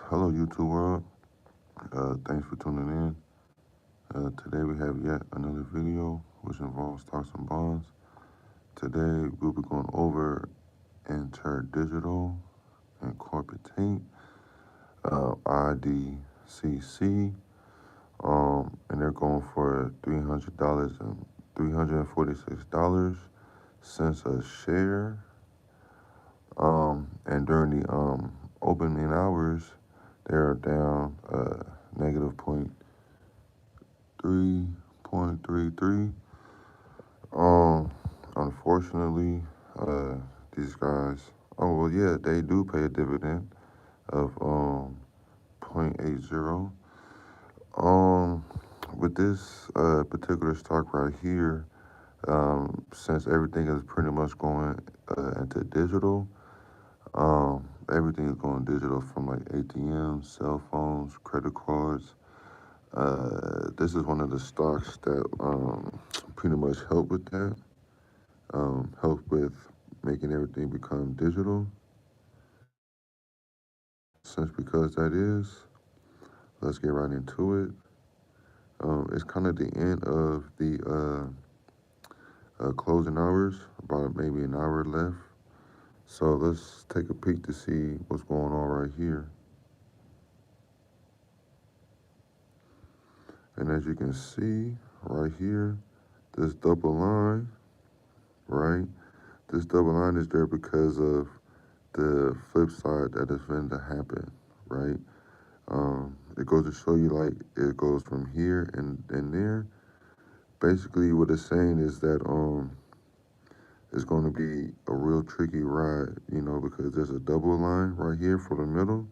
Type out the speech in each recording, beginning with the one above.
Hello, YouTube world. Thanks for tuning in. Today we have yet another video which involves stocks and bonds. Today we'll be going over Interdigital Inc, IDCC, and they're going for $300 and $346 a share. And during the opening hours, they're down negative 0.333. Unfortunately, these guys, oh well, yeah, they do pay a dividend of 0.80. With this particular stock right here, since everything is pretty much going into digital, everything is going digital from like ATMs, cell phones, credit cards. This is one of the stocks that pretty much help with that, help with making everything become digital. Since because that is, let's get right into it. It's kind of the end of the closing hours, about maybe an hour left. So let's take a peek to see what's going on right here. And as you can see right here, this double line, right? This double line is there because of the flip side that is going to happen, right? It goes to show you like it goes from here and there. Basically, what it's saying is that it's going to be a real tricky ride, because there's a double line right here for the middle,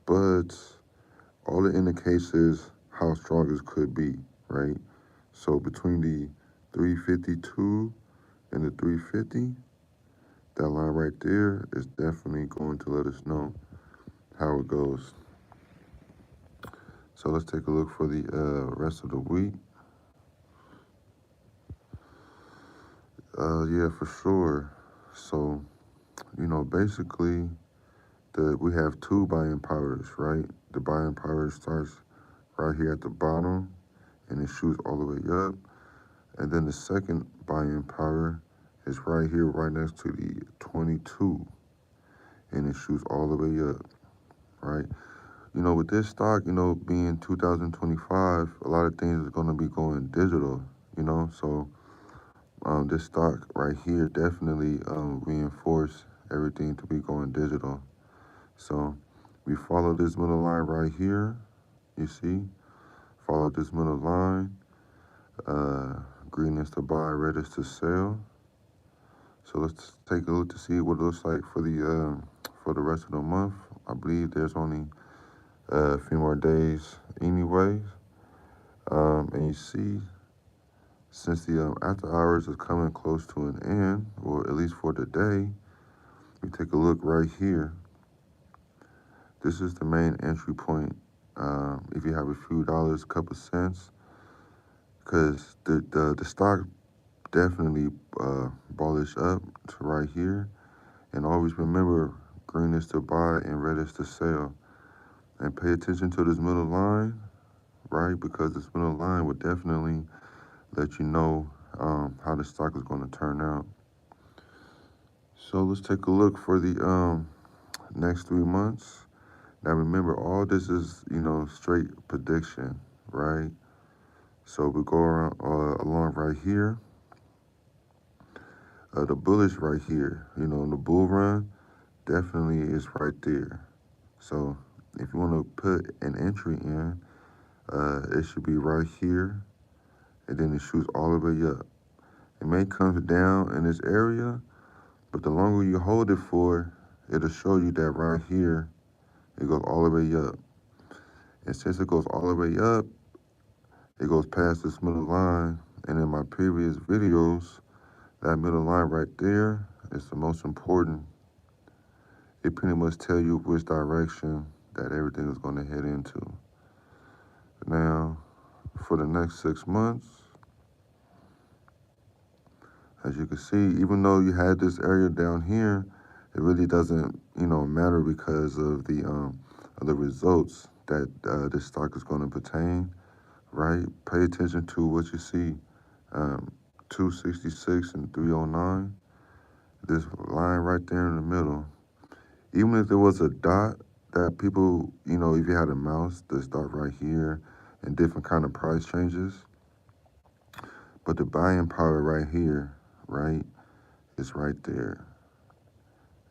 but all it indicates is how strong it could be, right? So between the 352 and the 350, that line right there is definitely going to let us know how it goes. So let's take a look for the rest of the week. Yeah, for sure. So, basically, we have two buying powers, right? The buying power starts right here at the bottom, and it shoots all the way up. And then the second buying power is right here, right next to the 22, and it shoots all the way up, right? With this stock, being 2025, a lot of things are going to be going digital, so this stock right here definitely reinforce everything to be going digital. So we follow this middle line right here, you see, follow this middle line, green is to buy, red is to sell. So let's take a look to see what it looks like for the rest of the month. I believe there's only a few more days anyways. And you see, since the after hours is coming close to an end, or at least for the day, we take a look right here. This is the main entry point. If you have a few dollars, a couple cents, because the stock definitely bullish up to right here. And always remember, green is to buy and red is to sell. And pay attention to this middle line, right? Because this middle line would definitely let you know how the stock is going to turn out. So let's take a look for the next 3 months. Now remember, all this is, straight prediction, right? So we go around along right here. The bullish right here, the bull run definitely is right there. So if you want to put an entry in, it should be right here, and then it shoots all the way up. It may come down in this area, but the longer you hold it for, it'll show you that right here, it goes all the way up. And since it goes all the way up, it goes past this middle line. And in my previous videos, that middle line right there is the most important. It pretty much tell you which direction that everything is going to head into. Now, for the next 6 months, as you can see, even though you had this area down here, it really doesn't, matter because of the results that this stock is going to pertain, right? Pay attention to what you see, 266 and 309. This line right there in the middle. Even if there was a dot that people, if you had a mouse, this dot right here, and different kind of price changes, but the buying power right here, right, is right there.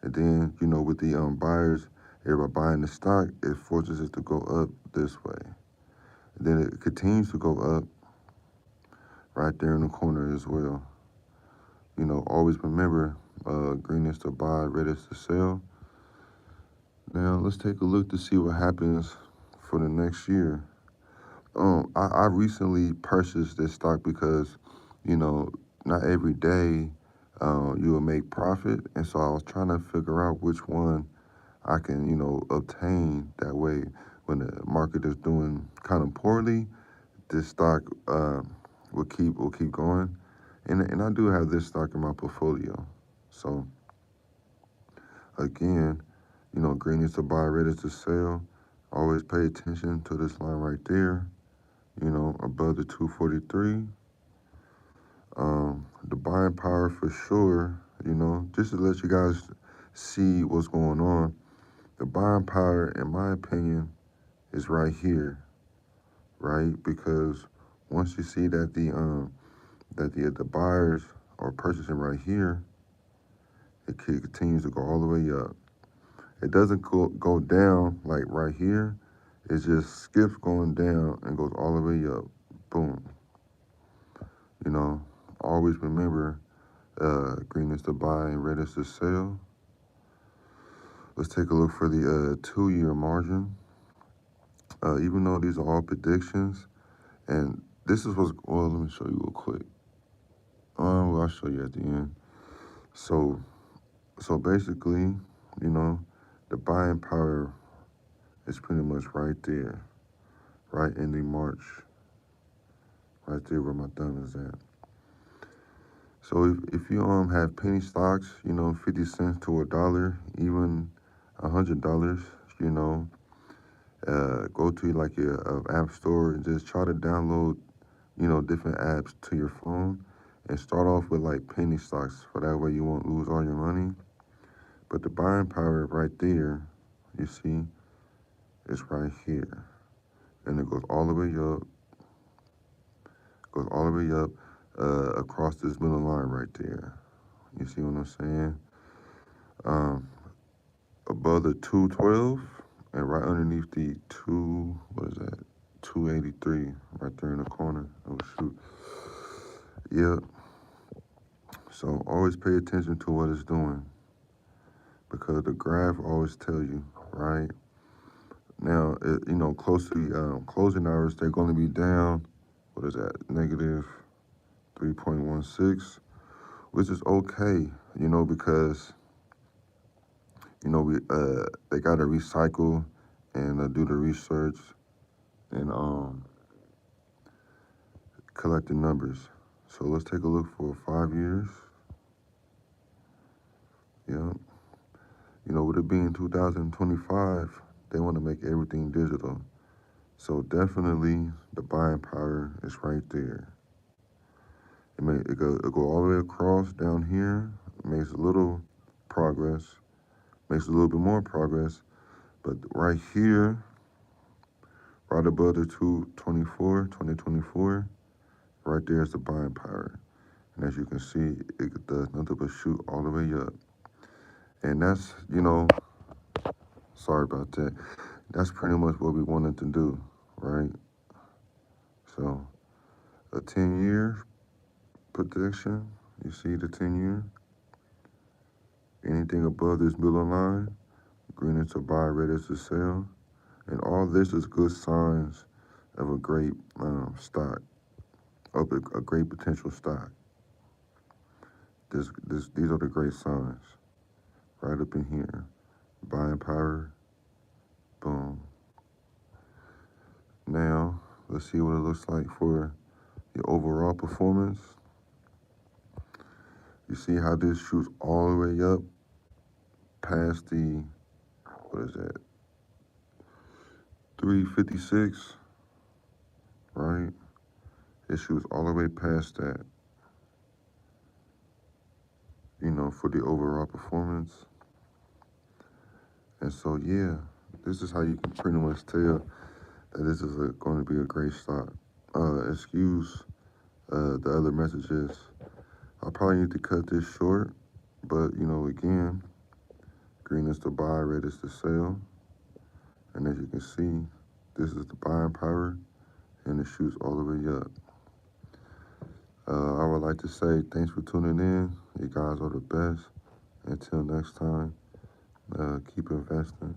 And then, with the buyers, everybody buying the stock, it forces it to go up this way. And then it continues to go up right there in the corner as well. Always remember, green is to buy, red is to sell. Now, let's take a look to see what happens for the next year. I recently purchased this stock because, not every day you will make profit. And so I was trying to figure out which one I can, obtain. That way, when the market is doing kind of poorly, this stock will keep going. And I do have this stock in my portfolio. So again, green is to buy, red is to sell. Always pay attention to this line right there, above the 243. The buying power for sure, just to let you guys see what's going on. The buying power, in my opinion, is right here, right? Because once you see that the buyers are purchasing right here, it continues to go all the way up. It doesn't go down like right here. It just skips going down and goes all the way up. Boom. Always remember, green is to buy and red is to sell. Let's take a look for the 2-year margin. Even though these are all predictions, and this is well, let me show you real quick. Well, I'll show you at the end. So basically, the buying power is pretty much right there, right in the March, right there where my thumb is at. So if you have penny stocks, 50 cents to $1, even $100, go to like your app store and just try to download, different apps to your phone, and start off with like penny stocks, for that way you won't lose all your money. But the buying power right there, you see, is right here, and it goes all the way up, across this middle line right there. You see what I'm saying? Above the 212 and right underneath the 283, right there in the corner. Oh shoot. Yep. So always pay attention to what it's doing, because the graph always tell you, right? Now, close to the closing hours, they're going to be down, what is that, negative 3.16, which is okay, because, they got to recycle and do the research and collect the numbers. So let's take a look for 5 years. Yeah. With it being 2025, they want to make everything digital. So definitely the buying power is right there. It go all the way across down here, makes a little progress, makes a little bit more progress, but right here, right above the 2024, right there is the buying power. And as you can see, it does nothing but shoot all the way up. And that's, sorry about that. That's pretty much what we wanted to do, right? So a 10-year prediction, you see the 10-year, anything above this middle line, green is to buy, red is to sell. And all this is good signs of a great stock, of a great potential stock. These are the great signs, right up in here. Buying power, boom. Now, let's see what it looks like for the overall performance. You see how this shoots all the way up past the, what is that, 356, right? It shoots all the way past that, for the overall performance. And so, yeah, this is how you can pretty much tell that this is going to be a great stock. Excuse the other messages. I probably need to cut this short, but, again, green is to buy, red is to sell. And as you can see, this is the buying power, and it shoots all the way up. I would like to say thanks for tuning in. You guys are the best. Until next time, keep investing.